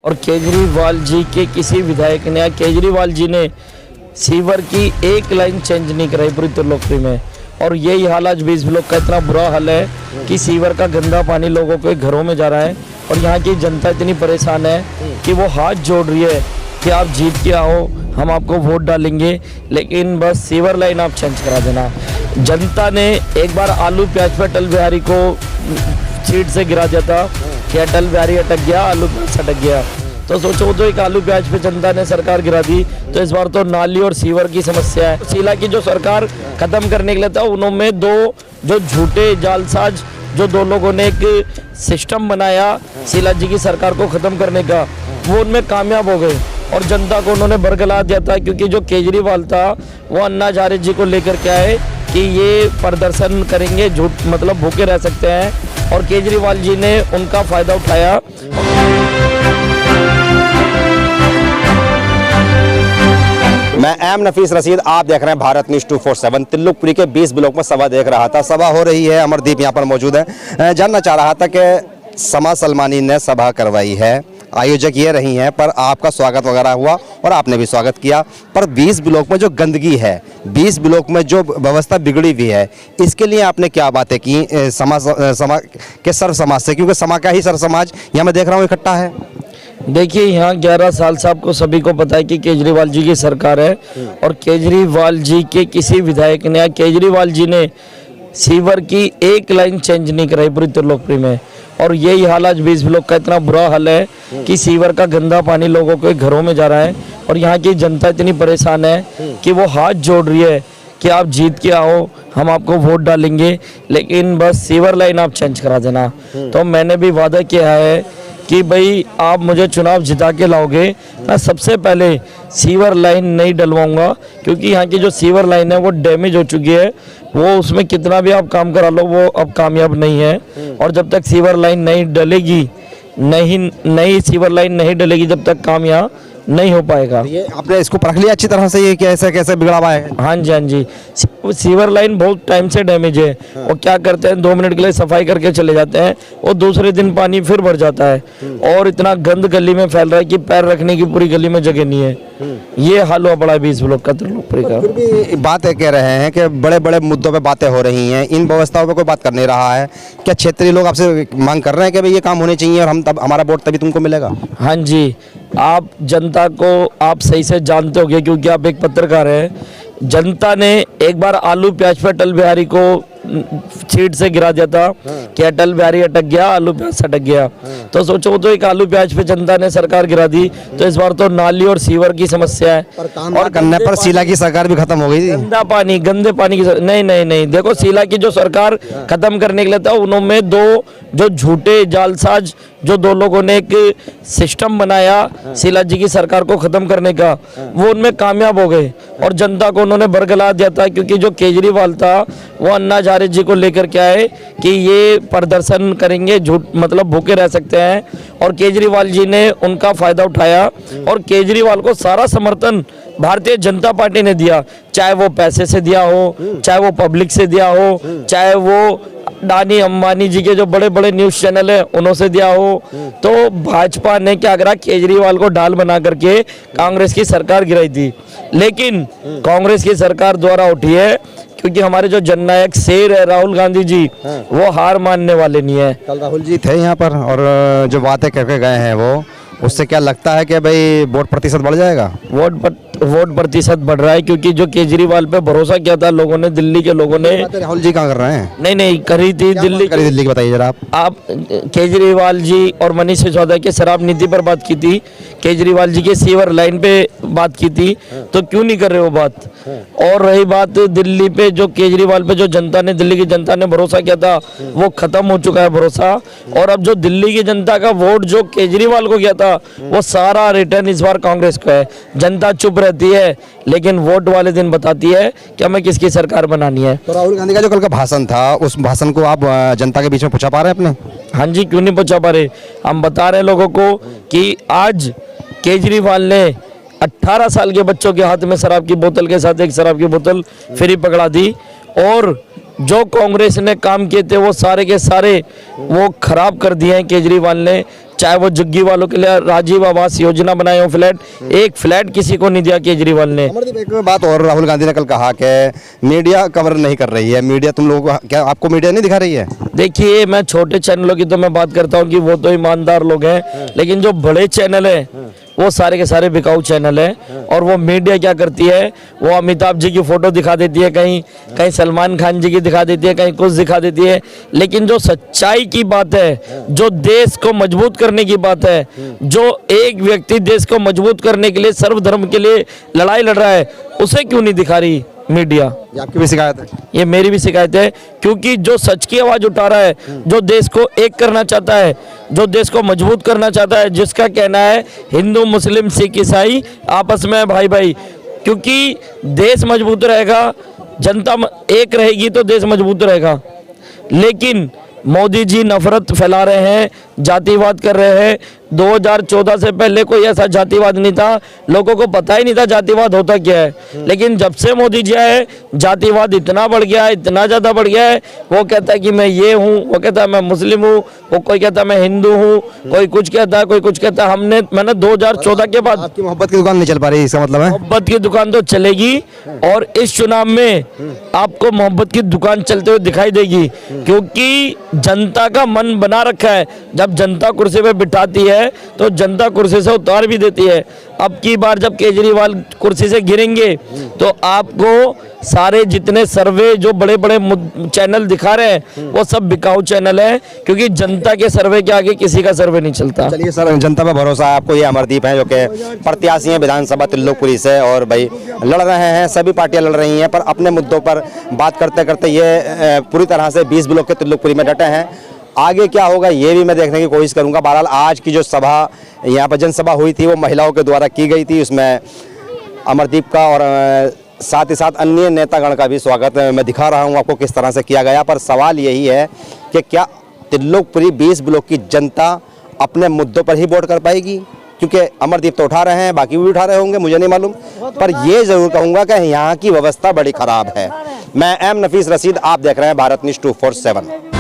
और केजरीवाल जी के किसी विधायक ने या केजरीवाल जी ने सीवर की एक लाइन चेंज नहीं कराई पूरी त्रिलोकपुरी में। और यही हाल आज 20 ब्लॉक का इतना बुरा हाल है कि सीवर का गंदा पानी लोगों के घरों में जा रहा है और यहाँ की जनता इतनी परेशान है कि वो हाथ जोड़ रही है कि आप जीत के आओ, हम आपको वोट डालेंगे, लेकिन बस सीवर लाइन आप चेंज करा देना। जनता ने एक बार आलू प्याज पर अटल बिहारी को सीट से गिरा दिया था कि अटल बिहारी अटक गया, आलू प्याज अटक गया। तो सोचो तो एक आलू प्याज पे जनता ने सरकार गिरा दी, तो इस बार तो नाली और सीवर की समस्या है। शीला की जो सरकार खत्म करने के लिए था, उन्होंने दो जो झूठे जालसाज जो दो लोगों ने एक सिस्टम बनाया शीला जी की सरकार को खत्म करने का, वो उनमें कामयाब हो गए और जनता को उन्होंने बरगला दिया था। क्योंकि जो केजरीवाल था वो अन्ना हजारे जी को लेकर के आए कि ये प्रदर्शन करेंगे, झूठ मतलब भूखे रह सकते हैं, और केजरीवाल जी ने उनका फायदा उठाया। मैं एम नफीस रशीद, आप देख रहे हैं भारत न्यूज़ 247। त्रिलोकपुरी के 20 ब्लॉक में सभा देख रहा था। सभा हो रही है, अमरदीप यहाँ पर मौजूद है। जानना चाह रहा था कि समा सलमानी ने सभा करवाई है, आयोजक ये रही हैं, पर आपका स्वागत वगैरह हुआ और आपने भी स्वागत किया, पर 20 ब्लॉक में जो गंदगी है, 20 ब्लॉक में जो व्यवस्था बिगड़ी हुई है, इसके लिए आपने क्या बातें की समा के सर्व समाज से? क्योंकि समा का ही सर्व समाज यहाँ मैं देख रहा हूँ इकट्ठा है। देखिए, यहाँ 11 साल से आपको सभी को पता है कि केजरीवाल जी की सरकार है और केजरीवाल जी के किसी विधायक ने या केजरीवाल जी ने सीवर की एक लाइन चेंज नहीं कराई पूरी त्रिलोकपुरी में। और यही हाल आज 20 ब्लॉक का इतना बुरा हाल है कि सीवर का गंदा पानी लोगों के घरों में जा रहा है और यहाँ की जनता इतनी परेशान है कि वो हाथ जोड़ रही है कि आप जीत के आओ, हम आपको वोट डालेंगे, लेकिन बस सीवर लाइन आप चेंज करा देना। तो मैंने भी वादा किया है कि भाई आप मुझे चुनाव जिता के लाओगे, मैं सबसे पहले सीवर लाइन नहीं डलवाऊंगा, क्योंकि यहाँ की जो सीवर लाइन है वो डैमेज हो चुकी है। वो उसमें कितना भी आप काम करा लो वो अब कामयाब नहीं है। और जब तक सीवर लाइन नहीं डलेगी, नई सीवर लाइन नहीं डलेगी, जब तक काम यहाँ नहीं हो पाएगा। ये आपने इसको परख लिया अच्छी तरह से, ये कैसे कैसे बिगड़ा हुआ है? हाँ जी, हाँ जी। सीवर लाइन बहुत टाइम से डैमेज है। वो क्या करते हैं, 2 मिनट के लिए सफाई करके चले जाते हैं, वो दूसरे दिन पानी फिर भर जाता है और इतना गंद गली में फैल रहा है कि पैर रखने की पूरी गली में जगह नहीं है। ये हाल हुआ बड़ा 20 ब्लॉक का त्रिलोकपुरी का। फिर भी बातें कह रहे हैं कि बड़े बड़े मुद्दों पे बातें हो रही हैं, इन व्यवस्थाओं पे कोई बात कर नहीं रहा है। क्या क्षेत्रीय लोग आपसे मांग कर रहे हैं कि भाई ये काम होने चाहिए और हम तब हमारा वोट तभी तुमको मिलेगा? हाँ जी, आप जनता को आप सही से जानते होंगे क्योंकि आप एक पत्रकार हैं। जनता ने एक बार आलू प्याज पर अटल बिहारी को सीट से गिरा दिया था कि अटल बिहारी अटक गया, आलू प्याज अटक गया। तो सोचो तो एक आलू प्याज पे जनता ने सरकार गिरा दी, तो इस बार तो नाली और सीवर की समस्या है। और करने पर शीला की सरकार भी खत्म हो गई थी। गंदा पानी, गंदे पानी की नहीं, देखो शीला की जो सरकार खत्म करने के लिए था, उन्होंने दो जो झूठे जालसाज जो दो लोगों ने एक सिस्टम बनाया शीला जी की सरकार को खत्म करने का, वो उनमें कामयाब हो गए और जनता को उन्होंने बरगला दिया था। क्योंकि जो केजरीवाल था वो अन्ना हजारे जी को लेकर के आए कि ये प्रदर्शन करेंगे, झूठ मतलब भूखे रह सकते हैं, और केजरीवाल जी ने उनका फायदा उठाया और केजरीवाल को सारा समर्थन भारतीय जनता पार्टी ने दिया, चाहे वो पैसे से दिया हो, चाहे वो पब्लिक से दिया हो, चाहे वो अडानी अंबानी जी के जो बड़े बड़े न्यूज़ चैनल है उन्होंने दिया हो। तो भाजपा ने क्या करा, केजरीवाल को ढाल बना करके कांग्रेस की सरकार गिराई थी, लेकिन कांग्रेस की सरकार द्वारा उठी है क्योंकि हमारे जो जननायक शेर है राहुल गांधी जी, वो हार मानने वाले नहीं है। कल राहुल जी थे यहाँ पर और जो बातें करके गए हैं वो, उससे क्या लगता है कि भाई वोट प्रतिशत बढ़ जाएगा? वोट प्रतिशत बढ़ रहा है क्योंकि जो केजरीवाल पे भरोसा किया था लोगों ने, दिल्ली के लोगों ने। राहुल जी कहाँ कर रहे हैं? नहीं करी थी दिल्ली की बताइए जरा आप। केजरीवाल जी और मनीष सिसोदिया के शराब नीति पर बात की थी, केजरीवाल जी के सीवर लाइन पे बात की थी, तो क्यों नहीं कर रहे वो बात? और रही बात दिल्ली पे, जो केजरीवाल पे जो जनता ने, दिल्ली की जनता ने भरोसा किया था, वो खत्म हो चुका है भरोसा। और अब जो दिल्ली की जनता का वोट जो केजरीवाल को किया था, वो सारा रिटर्न इस बार कांग्रेस को है। जनता चुप रहती है, लेकिन वोट वाले दिन बताती है कि हमें किसकी सरकार बनानी है। तो राहुल गांधी का जो कल का भाषण था, उस भाषण को आप जनता के बीच में पहुंचा पा रहे हैं अपने? हाँ जी, क्यों नहीं पहुंचा पा रहे। हम बता रहे हैं लोगों को कि आज केजरीवाल ने 18 साल के बच्चों के हाथ में शराब की बोतल के साथ एक शराब की बोतल फ्री पकड़ा दी, और जो कांग्रेस ने काम किए थे वो सारे के सारे वो खराब कर दिए हैं केजरीवाल ने। चाहे वो झुग्गी वालों के लिए राजीव आवास योजना बनाए हो फ्लैट, एक फ्लैट किसी को नहीं दिया केजरीवाल ने। अमरदीप, एक बात और, राहुल गांधी ने कल कहा कि मीडिया कवर नहीं कर रही है, मीडिया तुम लोगों को, क्या आपको मीडिया नहीं दिखा रही है? देखिए, मैं छोटे चैनलों की तो मैं बात करता हूँ कि वो तो ईमानदार लोग हैं, लेकिन जो बड़े चैनल है वो सारे के सारे बिकाऊ चैनल है। और वो मीडिया क्या करती है, वो अमिताभ जी की फोटो दिखा देती है, कहीं कहीं सलमान खान जी की दिखा देती है, कहीं कुछ दिखा देती है, लेकिन जो सच्चाई की बात है, जो देश को मजबूत करने की बात है, जो एक व्यक्ति देश को मजबूत करने के लिए सर्वधर्म के लिए लड़ाई लड़ रहा है, उसे क्यों नहीं दिखा रही मीडिया? ये आपकी भी शिकायत है? ये मेरी भी शिकायत है, क्योंकि जो सच की आवाज उठा रहा है, जो देश को एक करना चाहता है, जो देश को मजबूत करना चाहता है, जिसका कहना है हिंदू मुस्लिम सिख ईसाई आपस में भाई भाई, क्योंकि देश मजबूत रहेगा, जनता एक रहेगी तो देश मजबूत रहेगा। लेकिन मोदी जी नफरत फैला रहे हैं, जातिवाद कर रहे हैं। 2014 से पहले कोई ऐसा जातिवाद नहीं था, लोगों को पता ही नहीं था जातिवाद होता क्या है। लेकिन जब से मोदी जी आए, जातिवाद इतना बढ़ गया है, इतना ज़्यादा बढ़ गया है। वो कहता है कि मैं ये हूँ, वो कहता है मैं मुस्लिम हूँ, वो कोई कहता है मैं हिंदू हूँ, कोई कुछ कहता है, कोई कुछ कहता है। मैंने 2014 के बाद, आपकी मोहब्बत की दुकान नहीं चल पा रही, इसका मतलब है? मोहब्बत की दुकान तो चलेगी, और इस चुनाव में आपको मोहब्बत की दुकान चलते हुए दिखाई देगी, क्योंकि जनता का मन बना रखा है। जब जनता कुर्सी पे बिठाती है तो जनता कुर्सी से उतार भी देती है। अब की बार जब केजरीवाल कुर्सी से गिरेंगे तो आपको सारे जितने सर्वे जो बड़े बड़े चैनल दिखा रहे हैं वो सब बिकाऊ चैनल है, क्योंकि जनता के सर्वे के आगे किसी का सर्वे नहीं चलता। चलिए सर, जनता पर भरोसा है आपको। ये अमरदीप हैं जो कि प्रत्याशी हैं विधानसभा त्रिलोकपुरी से, और भाई लड़ रहे हैं, सभी पार्टियां लड़ रही हैं, पर अपने मुद्दों पर बात करते करते ये पूरी तरह से 20 ब्लॉक के त्रिलोकपुरी में डटे हैं। आगे क्या होगा ये भी मैं देखने की कोशिश करूंगा। बहरहाल आज की जो सभा यहाँ पर जनसभा हुई थी वो महिलाओं के द्वारा की गई थी, उसमें अमरदीप का और साथ ही साथ अन्य नेतागण का भी स्वागत मैं दिखा रहा हूँ आपको किस तरह से किया गया। पर सवाल यही है कि क्या त्रिलोकपुरी 20 ब्लॉक की जनता अपने मुद्दों पर ही वोट कर पाएगी? क्योंकि अमरदीप तो उठा रहे हैं, बाकी भी उठा रहे होंगे, मुझे नहीं मालूम, पर ये जरूर कहूँगा कि यहाँ की व्यवस्था बड़ी खराब है। मैं एम नफीस रशीद, आप देख रहे हैं भारत न्यूज़ 247।